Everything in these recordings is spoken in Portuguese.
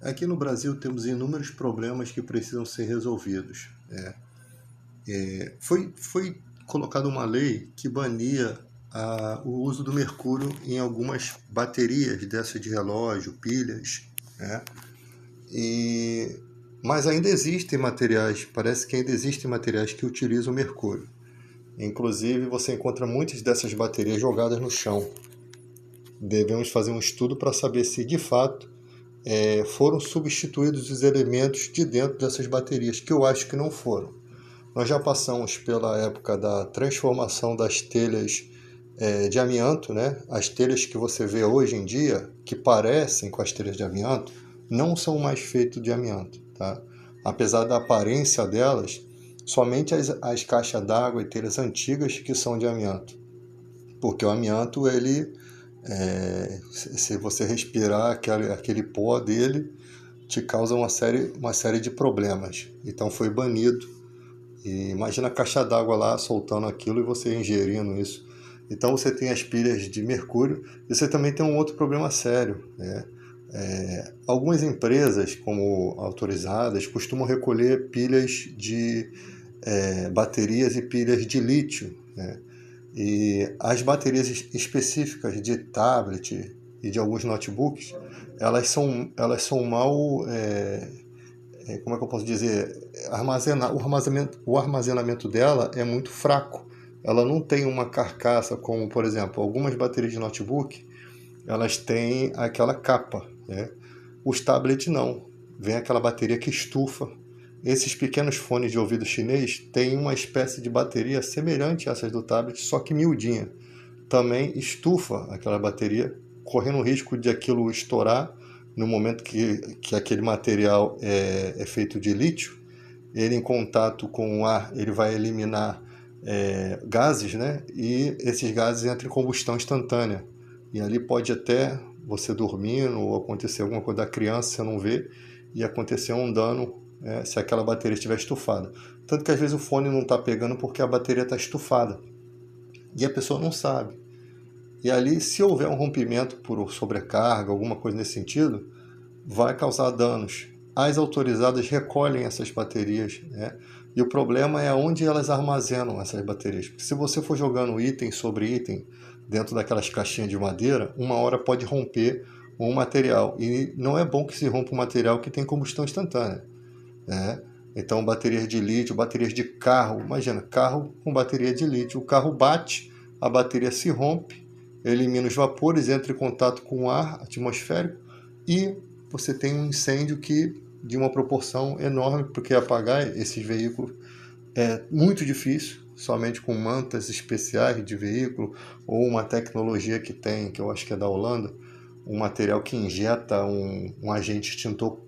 Aqui no Brasil temos inúmeros problemas que precisam ser resolvidos. Foi colocada uma lei que bania o uso do mercúrio em algumas baterias dessas de relógio, pilhas, né? E, mas ainda existem materiais, parece que ainda existem materiais que utilizam mercúrio. Inclusive você encontra muitas dessas baterias jogadas no chão. Devemos fazer um estudo para saber se de fato foram substituídos os elementos de dentro dessas baterias, que eu acho que não foram. Nós já passamos pela época da transformação das telhas de amianto, né? As telhas que você vê hoje em dia, que parecem com as telhas de amianto, não são mais feitas de amianto, tá? Apesar da aparência delas, somente as caixas d'água e telhas antigas que são de amianto. Porque o amianto, se você respirar aquele pó dele, te causa uma série de problemas. Então foi banido. E imagina a caixa d'água lá soltando aquilo e você ingerindo isso. Então você tem as pilhas de mercúrio e você também tem um outro problema sério, né? Algumas empresas, como autorizadas, costumam recolher pilhas de baterias e pilhas de lítio, né? E as baterias específicas de tablet e de alguns notebooks, elas são mal, como é que eu posso dizer, o armazenamento dela é muito fraco. Ela não tem uma carcaça como, por exemplo, algumas baterias de notebook, elas têm aquela capa, né? Os tablets não, vem aquela bateria que estufa. Esses pequenos fones de ouvido chinês têm uma espécie de bateria semelhante a essas do tablet, só que miudinha. Também estufa aquela bateria, correndo o risco de aquilo estourar no momento que aquele material é feito de lítio. Ele, em contato com o ar, ele vai eliminar gases, né? E esses gases entram em combustão instantânea. E ali pode até você dormindo ou acontecer alguma coisa da criança, você não vê, e acontecer um dano se aquela bateria estiver estufada. Tanto que às vezes o fone não está pegando porque a bateria está estufada. E a pessoa não sabe. E ali, se houver um rompimento por sobrecarga, alguma coisa nesse sentido, vai causar danos. As autorizadas recolhem essas baterias, né? E o problema é onde elas armazenam essas baterias. Porque se você for jogando item sobre item dentro daquelas caixinhas de madeira, uma hora pode romper um material. E não é bom que se rompa um material que tem combustão instantânea, né? Então, baterias de lítio, baterias de carro. Imagina, carro com bateria de lítio. O carro bate, a bateria se rompe, elimina os vapores, entra em contato com o ar atmosférico e você tem um incêndio de uma proporção enorme, porque apagar esses veículos é muito difícil, somente com mantas especiais de veículo ou uma tecnologia que tem, que eu acho que é da Holanda, um material que injeta um agente extintor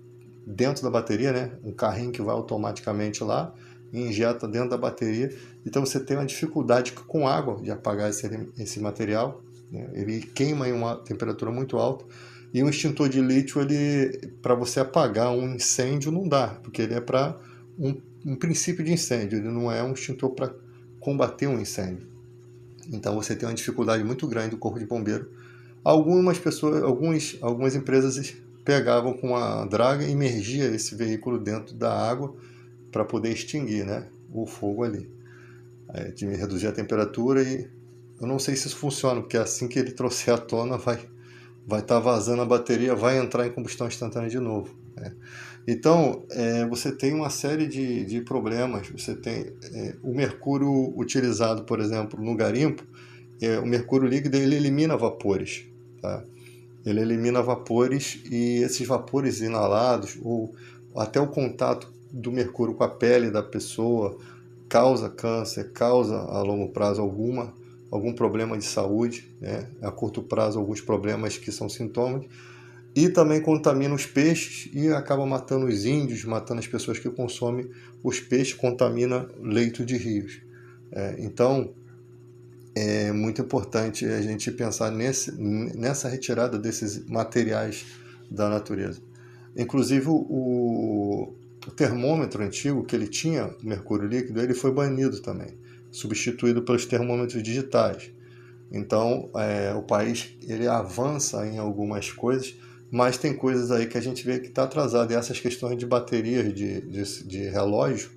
dentro da bateria, né? Um carrinho que vai automaticamente lá e injeta dentro da bateria. Então você tem uma dificuldade com água de apagar esse material, né? Ele queima em uma temperatura muito alta. E um extintor de lítio, para você apagar um incêndio não dá, porque ele é para um princípio de incêndio, ele não é um extintor para combater um incêndio. Então você tem uma dificuldade muito grande do corpo de bombeiro. Algumas empresas pegavam com a draga e imergia esse veículo dentro da água para poder extinguir, né, o fogo ali. De reduzir a temperatura e eu não sei se isso funciona, porque assim que ele trouxer à tona vai estar vazando a bateria, vai entrar em combustão instantânea de novo, né? Então, você tem uma série de problemas. Você tem o mercúrio utilizado, por exemplo, no garimpo, o mercúrio líquido, ele elimina vapores, tá? Ele elimina vapores e esses vapores inalados ou até o contato do mercúrio com a pele da pessoa causa câncer, causa a longo prazo algum problema de saúde, né? A curto prazo alguns problemas que são sintomas, e também contamina os peixes e acaba matando os índios, matando as pessoas que consomem os peixes, contamina leito de rios. Então é muito importante a gente pensar nessa retirada desses materiais da natureza. Inclusive o termômetro antigo que ele tinha, mercúrio líquido, ele foi banido também, substituído pelos termômetros digitais. Então o país ele avança em algumas coisas mas tem coisas aí que a gente vê que está atrasado. E essas questões de baterias de relógio,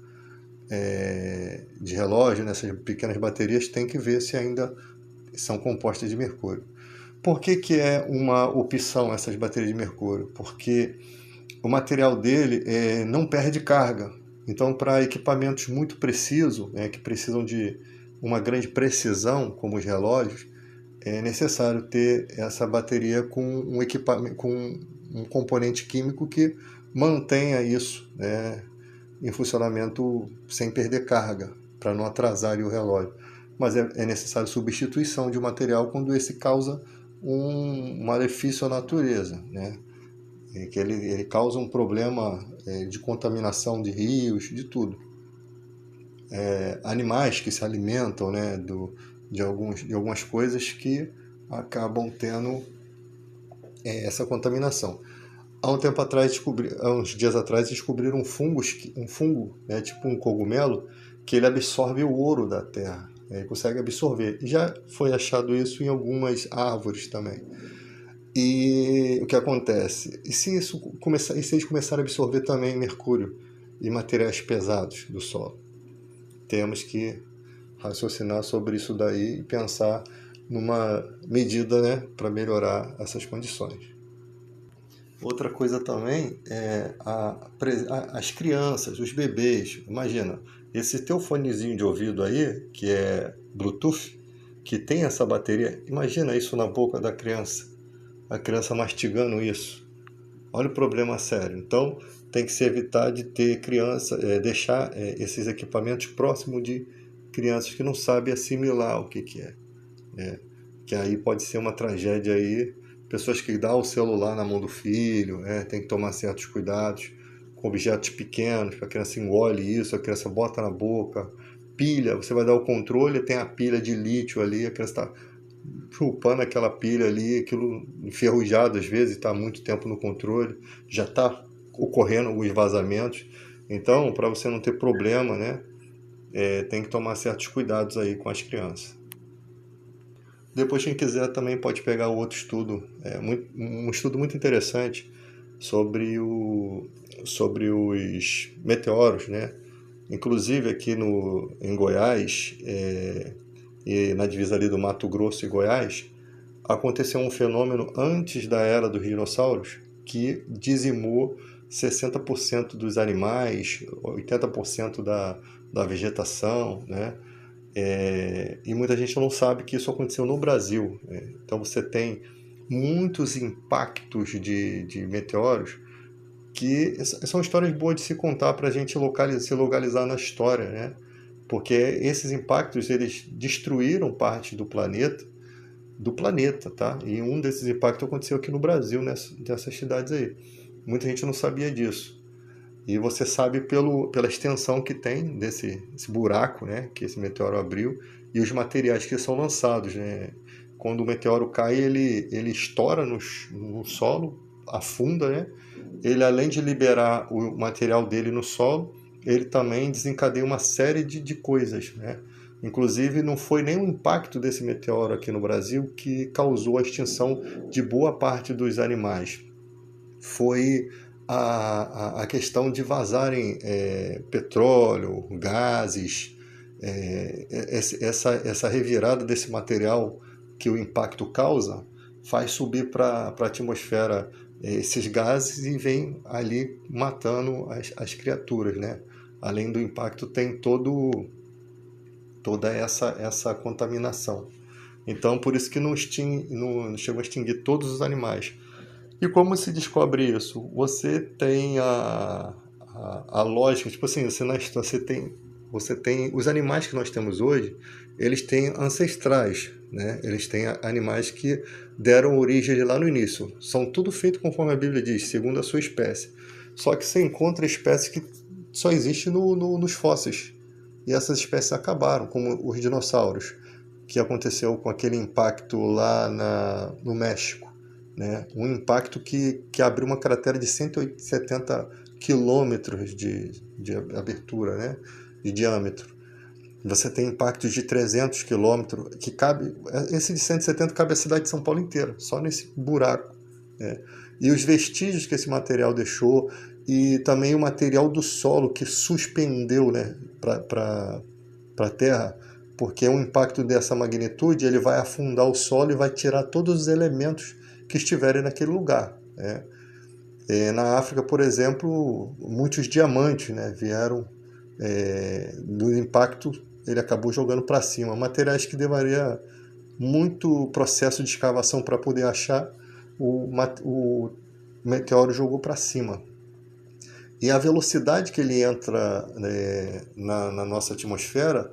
nessas pequenas baterias, tem que ver se ainda são compostas de mercúrio. Por que que é uma opção essas baterias de mercúrio? Porque o material dele não perde carga. Então, para equipamentos muito precisos, que precisam de uma grande precisão, como os relógios, é necessário ter essa bateria com um equipamento, com um componente químico que mantenha isso, né, em funcionamento sem perder carga, para não atrasar o relógio. Mas é necessário substituição de um material quando esse causa um malefício à natureza, né? Que ele causa um problema de contaminação de rios, de tudo. Animais que se alimentam, né, de algumas coisas que acabam tendo essa contaminação. Há uns dias atrás, descobriram um fungo, né, tipo um cogumelo, que ele absorve o ouro da terra. Ele consegue absorver. E já foi achado isso em algumas árvores também. E o que acontece? E se eles começarem a absorver também mercúrio e materiais pesados do solo? Temos que raciocinar sobre isso daí e pensar numa medida, né, para melhorar essas condições. Outra coisa também é as crianças, os bebês. Imagina, esse teu fonezinho de ouvido aí, que é Bluetooth, que tem essa bateria, imagina isso na boca da criança, a criança mastigando isso. Olha o problema sério. Então, tem que se evitar de ter deixar esses equipamentos próximos de crianças que não sabem assimilar o que é. Que aí pode ser uma tragédia aí. Pessoas que dão o celular na mão do filho, tem que tomar certos cuidados com objetos pequenos, a criança engole isso, a criança bota na boca. Pilha, você vai dar o controle, tem a pilha de lítio ali, a criança está chupando aquela pilha ali, aquilo enferrujado às vezes, está há muito tempo no controle, já está ocorrendo alguns vazamentos. Então, para você não ter problema, né, tem que tomar certos cuidados aí com as crianças. Depois, quem quiser também pode pegar outro estudo, um estudo muito interessante sobre os meteoros, né? Inclusive aqui em Goiás, e na divisa ali do Mato Grosso e Goiás, aconteceu um fenômeno antes da era dos dinossauros que dizimou 60% dos animais, 80% da vegetação, né? E muita gente não sabe que isso aconteceu no Brasil. Então você tem muitos impactos de meteoros que são histórias boas de se contar para a gente se localizar na história, né? Porque esses impactos eles destruíram parte do planeta, tá? E um desses impactos aconteceu aqui no Brasil, nessas cidades aí. Muita gente não sabia disso. E você sabe pela extensão que tem esse buraco, né, que esse meteoro abriu, e os materiais que são lançados, né? Quando o meteoro cai, ele estoura no solo, afunda, né? Ele, além de liberar o material dele no solo, ele também desencadeia uma série de coisas, né? Inclusive, não foi nem o impacto desse meteoro aqui no Brasil que causou a extinção de boa parte dos animais. Foi a questão de vazarem petróleo, gases, essa revirada desse material que o impacto causa faz subir para a atmosfera esses gases e vem ali matando as criaturas, né? Além do impacto tem toda essa contaminação. Então, por isso que não chegou a extinguir todos os animais. E como se descobre isso? Você tem a lógica, tipo assim, você tem os animais que nós temos hoje, eles têm ancestrais, né? Eles têm animais que deram origem lá no início. São tudo feito conforme a Bíblia diz, segundo a sua espécie. Só que você encontra espécies que só existem nos fósseis. E essas espécies acabaram, como os dinossauros, que aconteceu com aquele impacto lá no México. Né? Um impacto que abriu uma cratera de 170 quilômetros de abertura, né? De diâmetro. Você tem impactos de 300 quilômetros, esse de 170 cabe a cidade de São Paulo inteira, só nesse buraco, E os vestígios que esse material deixou, e também o material do solo que suspendeu, né, para a Terra, porque um impacto dessa magnitude ele vai afundar o solo e vai tirar todos os elementos que estiverem naquele lugar, né? Na África, por exemplo, muitos diamantes, né, vieram do impacto, ele acabou jogando para cima. Materiais que levaria muito processo de escavação para poder achar, o meteoro jogou para cima. E a velocidade que ele entra na nossa atmosfera,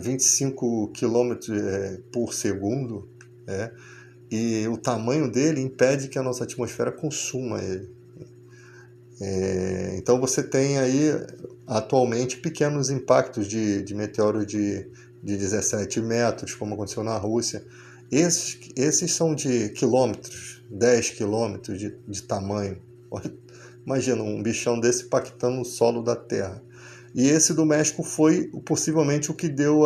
25 km por segundo, e o tamanho dele impede que a nossa atmosfera consuma ele. Então você tem aí atualmente pequenos impactos de meteoro de 17 metros, como aconteceu na Rússia. Esses são de quilômetros, 10 quilômetros de tamanho. Imagina um bichão desse impactando o solo da Terra. E esse do México foi possivelmente o que deu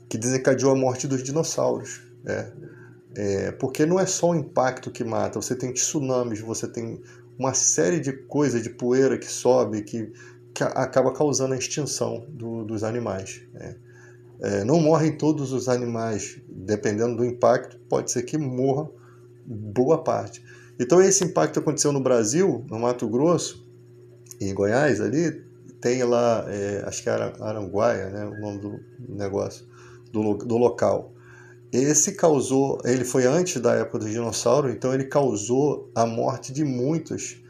que desencadeou a morte dos dinossauros. Porque não é só o impacto que mata, você tem tsunamis, você tem uma série de coisas, de poeira que sobe, que acaba causando a extinção dos animais. Não morrem todos os animais, dependendo do impacto, pode ser que morra boa parte. Então esse impacto aconteceu no Brasil, no Mato Grosso, em Goiás, ali, tem lá, acho que era Aranguaia, né, o nome do negócio, do local. Ele foi antes da época do dinossauro, então ele causou a morte de muitas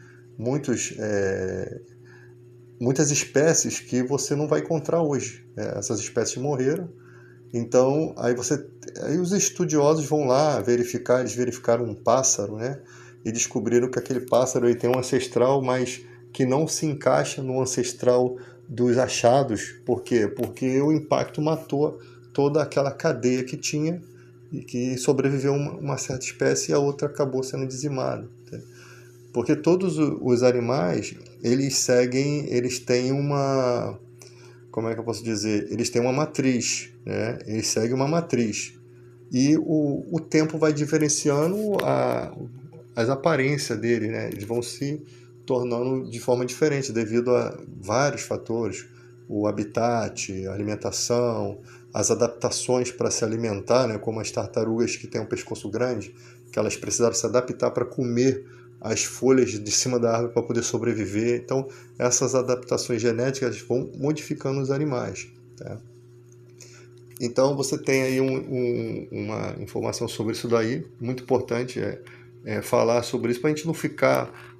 espécies que você não vai encontrar hoje. Essas espécies morreram. Então, aí os estudiosos vão lá verificar, eles verificaram um pássaro, né? E descobriram que aquele pássaro ele tem um ancestral, mas que não se encaixa no ancestral dos achados. Por quê? Porque o impacto matou toda aquela cadeia que tinha e que sobreviveu uma certa espécie e a outra acabou sendo dizimada. Porque todos os animais, eles têm uma, como é que eu posso dizer? Eles têm uma matriz, né? Eles seguem uma matriz. E o tempo vai diferenciando as aparências dele, né? Eles vão se tornando de forma diferente devido a vários fatores. O habitat, a alimentação, as adaptações para se alimentar, né? Como as tartarugas que têm um pescoço grande, que elas precisaram se adaptar para comer as folhas de cima da árvore para poder sobreviver. Então, essas adaptações genéticas vão modificando os animais. Tá? Então, você tem aí uma informação sobre isso daí, muito importante falar sobre isso, para a gente não ficar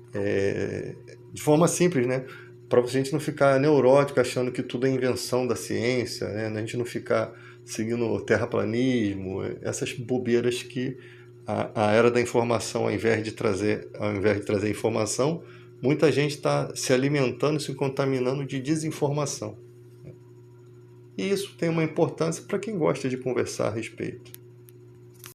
de forma simples, né? Para a gente não ficar neurótico achando que tudo é invenção da ciência, né? A gente não ficar seguindo terraplanismo, essas bobeiras que a era da informação, ao invés de trazer informação, muita gente está se alimentando, se contaminando de desinformação. E isso tem uma importância para quem gosta de conversar a respeito.